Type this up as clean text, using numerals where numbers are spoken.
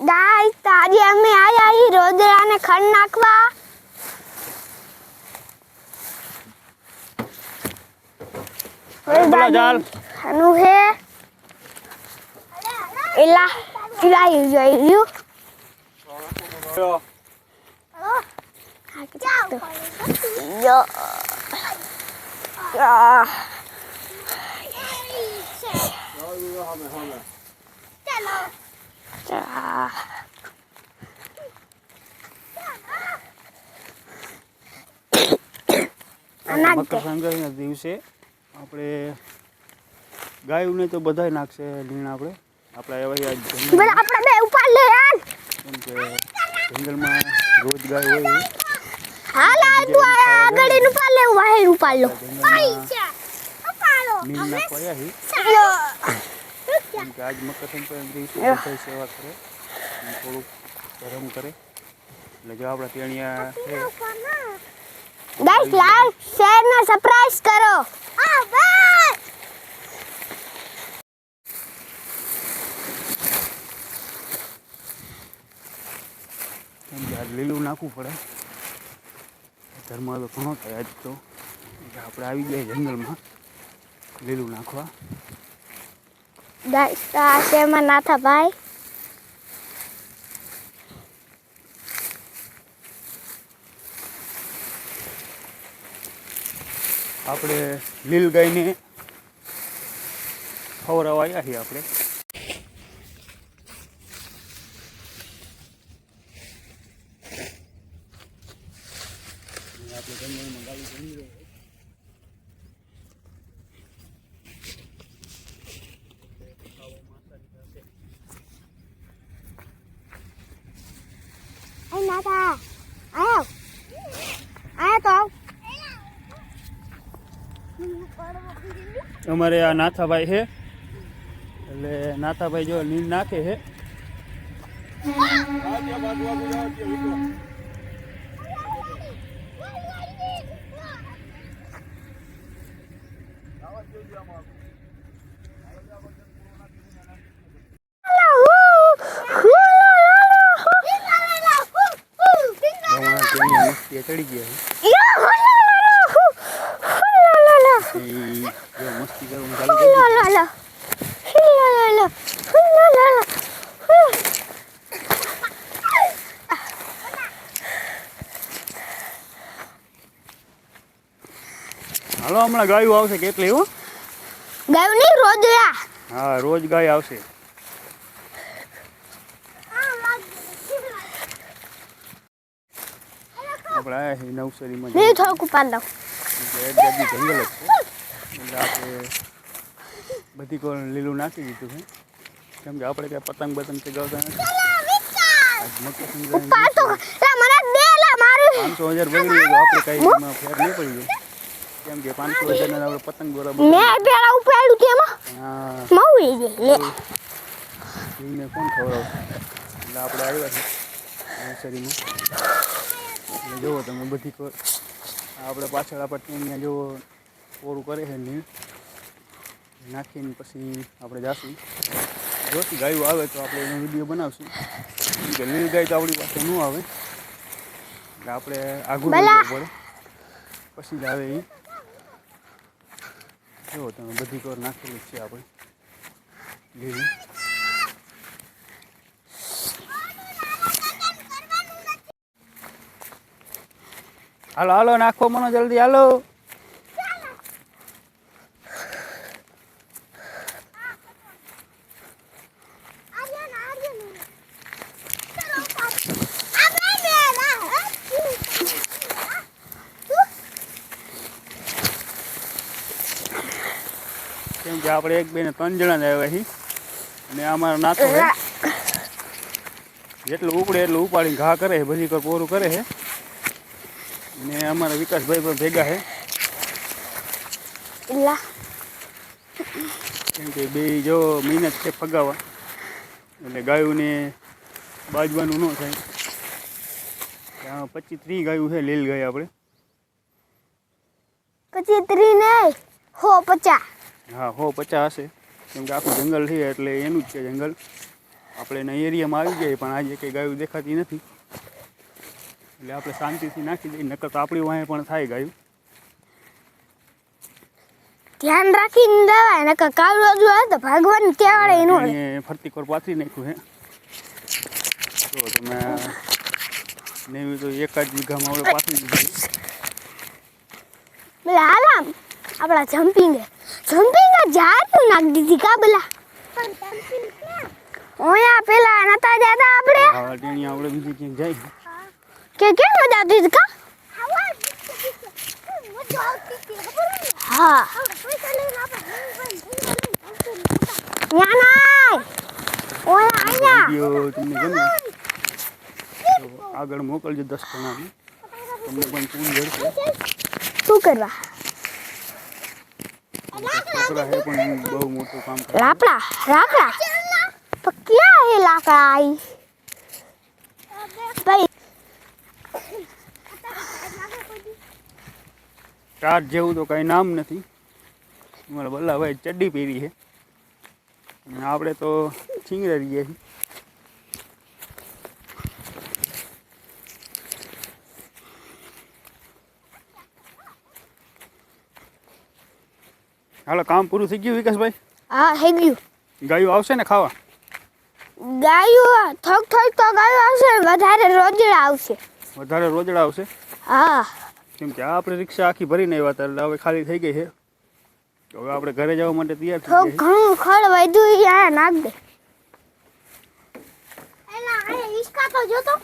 Guys આજે અમે આયા હી રોદરાને ખડ નાખવા. બોલા જાલ અનુ હે એલા ચિલાઈ જોયું યો મકર સંક્રાંતિના દિવસે આપણે ગાયુંને તો બધાય નાખશે લીણ આપણે એવા આજ આપણે બે ઉપાડ લે યાર કેમ કે જંગલમાં રોજ ગાય હોય હાલ તું આગળ નું પાડ લે વાહે ઉપાડ લો લીણ નાખવા હી કેમ કે આજ મકર સંક્રાંતિ દિવસે બધા સેવા કરે થોડુંક ધર્મ કરે એટલે જો આપણા તેણિયા છે ગાઈસ લાઈક શેર ને સબસ્ક્રાઇબ કરો. લીલું નાખવું પડે ધર્મ તો ઘણો થાય આજ તો આપણે આવી ગયા જંગલમાં લીલું નાખવા. ગાઈસ આ શેમાં નાથા ભાઈ આપણે લીલ ગાયને ખવડાવવા આવ્યા છીએ આપણે જંગલમાં ગાયું જમી રહ્યો એ નાથા આયો આયો તો અમારે આ નાથાભાઈ છે એટલે નાથાભાઈ જો લીલ નાખે છે ચડી ગયા મસ્તી કરવાનું ચાલુ કરી હાલો હમણાં ગાયું આવશે કેટલી હો ગાયું નહીં રોદરા હા રોજ ગાય આવશે આપણે આયા છીએ નવસારીમાં નહીં થોડુંક ઉપાડ લો જંગલ જ છે એટલે આપણે બધી કોઈ લીલું નાખી દીધું છે કેમ કે આપણે ક્યાં પતંગ બતંગ ચગાવતા નથી આજ મકર સંક્રાંતિ 500,000 બગડી ગયો આપણે કઈ એમાં ફેર નહીં પડી ગયો કેમ કે 500,000 આપણે પતંગ દોરા મેં પેલા ઉપાડ્યું તેમાં હા મઉઈ ગઈ લે એને કોણ ખવડાવશે એટલે આપણે આવ્યા છીએ નર્સરીમાં એટલે જુઓ તમે બધી આપણે પાછળ આપણે ત્યાં જો પોરું કરે છે નીણ નાખીને પછી આપણે જાશું જોથી ગાયું આવે તો આપણે એનો વિડીયો બનાવશું કે લીલ ગાય તો આપણી પાસે ન આવે એટલે આપણે આગળ પડે પછી જ આવે એ જુઓ તમે બધી કોર નાખેલી છે આપણે લીલી હાલો હાલો નાખો મનો જલ્દી હાલો કેમ કે આપણે એક બે ને 3 જણા જ આવ્યા છીએ અને અમારો નાથો છે જેટલું ઉપડે એટલું ઉપાડીને ઘા કરે છે બધી પોરું કરે છે ને અમારા વિકાસભાઈ પણ ભેગા છે કેમ કે બે જો મહેનત છે ફગાવા એટલે ગાયોને બાજવાનું ન થાય ત્યાં 25-30 ગાયું છે લીલ ગાય આપણે 25-30 નહીં 150 હા 150 હશે કેમ કે આખું જંગલ છે એટલે એનું જ છે જંગલ આપણે એના એરિયામાં આવી જાય, પણ આજે કંઈ ગાયું દેખાતી નથી, એટલે આપણે શાંતિથી નાખી દઈએ, નકર તો આપણી વાંહે પણ થાય ગાયું. ધ્યાન રાખીને દેવાય, નકર કાવડો જો આવે તો ભાગવાની ત્યાં એનો એને ફરતી કોર પાથરી નાખ્યું હે. જો તમે નેવી તો 1 જ વીઘામાં આપણે પાથરી દીધું. પેલા આલામ આપણા જમ્પિંગ જાતું નાખ દીધી કા પેલા ઓયા પેલા નતા જતા આપણે. હા ટેણી આપણે બીજી ક્યાંક જાય કે કેમ મજા આવતી હતી કા? હા ન્યા ઓયા આયા વિડીયો તમને ગમે તો આગળ મોકલજો 10 જણાને, તમને પણ પૂન જડશે. શું કરવા? છોકરા હે પણ બહુ મોટું કામ કરે. લાકડા તો ક્યાં હે લાકડા આઈ ભાઈ? ચાર્જ જેવું તો કાંઈ નામ નથી. મારા બલ્લાભાઈ ચડ્ડી પહેરી છે અને આપણે તો છીંગરા રહીએ છીએ. હાલો કામ પૂરું થઈ ગયું વિકાસભાઈ? હા થઈ ગયું. ગાયું આવશે ને ખાવા? ગાયું થોક તો ગાયું આવશે, વધારે રોજડા આવશે. વધારે રોજડા આવશે? હા કેમ કે આપણે રિક્ષા આખી ભરીને આવ્યા હતા, એટલે હવે ખાલી થઈ ગઈ છે. હવે આપણે ઘરે જવા માટે તૈયાર થઈ થોક ગયા ઘણું ખડ વધ્યું નાખ દે. એલા આ ઈસકા તો જોતો